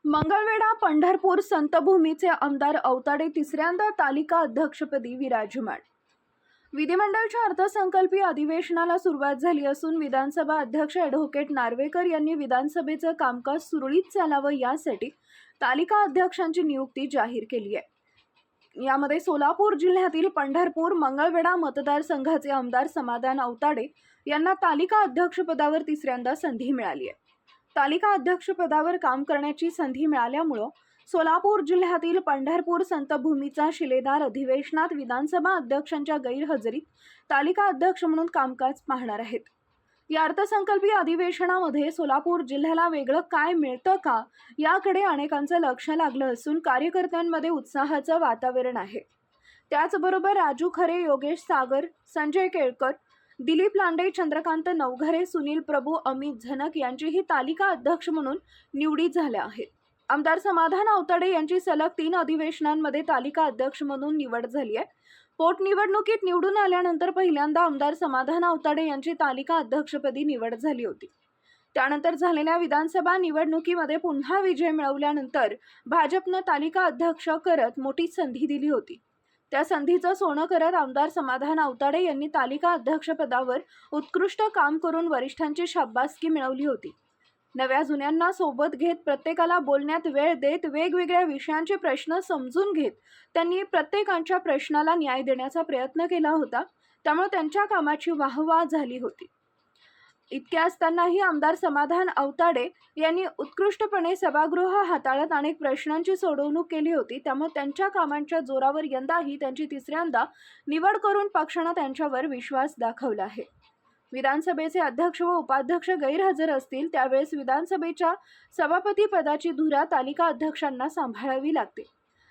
मंगळवेढा पंढरपूर संतभूमीचे आमदार अवताडे तिसऱ्यांदा तालिका अध्यक्षपदी विराजमान। विधिमंडळाच्या अर्थसंकल्पीय अधिवेशनाला सुरुवात झाली असून विधानसभा अध्यक्ष ॲडव्होकेट नार्वेकर यांनी विधानसभेचं कामकाज सुरळीत चालावं यासाठी तालिका अध्यक्षांची नियुक्ती जाहीर केली आहे। यामध्ये सोलापूर जिल्ह्यातील पंढरपूर मंगळवेढा मतदारसंघाचे आमदार समाधान अवताडे यांना तालिका अध्यक्षपदावर तिसऱ्यांदा संधी मिळाली आहे। तालिका अध्यक्षपदावर काम करण्याची संधी मिळाल्यामुळे सोलापूर जिल्ह्यातील पंढरपूर संतभूमीचा शिलेदार अधिवेशनात विधानसभा अध्यक्षांच्या गैरहजेरीत तालिका अध्यक्ष म्हणून कामकाज पाहणार आहेत। या अर्थसंकल्पीय अधिवेशनामध्ये सोलापूर जिल्ह्याला वेगळं काय मिळतं का याकडे अनेकांचं लक्ष लागलं असून कार्यकर्त्यांमध्ये उत्साहाचं वातावरण आहे। त्याचबरोबर राजू खरे, योगेश सागर, संजय केळकर, दिलीप लांडे, चंद्रकांत नवघरे, सुनील प्रभू, अमित झनक यांचीही तालिका अध्यक्ष म्हणून निवडी झाल्या आहेत। आमदार समाधान अवताडे यांची सलग 3 अधिवेशनांमध्ये तालिका अध्यक्ष म्हणून निवड झाली आहे। पोटनिवडणुकीत निवडून आल्यानंतर पहिल्यांदा आमदार समाधान अवताडे यांची तालिका अध्यक्षपदी निवड झाली होती। त्यानंतर झालेल्या विधानसभा निवडणुकीमध्ये पुन्हा विजय मिळवल्यानंतर भाजपनं तालिका अध्यक्ष करत मोठी संधी दिली होती। त्या संधीचं सोनं करत आमदार समाधान अवताडे यांनी तालिका अध्यक्षपदावर उत्कृष्ट काम करून वरिष्ठांची शाबासकी मिळवली होती। नव्या जुन्यांना सोबत घेत प्रत्येकाला बोलण्यात वेळ देत वेगवेगळ्या विषयांचे प्रश्न समजून घेत त्यांनी प्रत्येकाच्या प्रश्नाला न्याय देण्याचा प्रयत्न केला होता। त्यामुळे त्यांच्या कामाची वाहवा झाली होती। इतके असतानाही आमदार समाधान अवताडे यांनी उत्कृष्टपणे सभागृह हाताळत अनेक प्रश्नांची सोडवणूक केली होती। त्यामुळे त्यांच्या कामांच्या जोरावर यंदाही त्यांची तिसऱ्यांदा निवड करून पक्षाने त्यांच्यावर विश्वास दाखवला आहे। विधानसभेचे अध्यक्ष व उपाध्यक्ष गैरहजर असतील त्यावेळेस विधानसभेच्या सभापती पदाची धुरा तालिका अध्यक्षांना सांभाळावी लागते।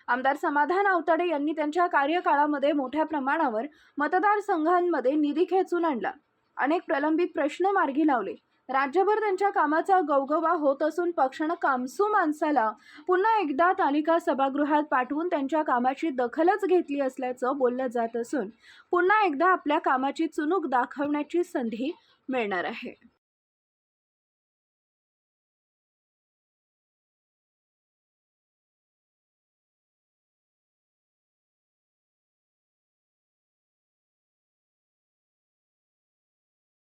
आमदार समाधान अवताडे यांनी त्यांच्या कार्यकाळामध्ये मोठ्या प्रमाणावर मतदारसंघांमध्ये निधी खेचून आणला, अनेक प्रलंबित प्रश्न मार्गी लावले। राज्यभर त्यांच्या कामाचा गवगवा होत असून पक्षाने कामसू माणसाला पुन्हा एकदा तालिका सभागृहात पाठवून त्यांच्या कामाची दखलच घेतली असल्याचं बोललं जात असून पुन्हा एकदा आपल्या कामाची चुणूक दाखवण्याची संधी मिळणार आहे।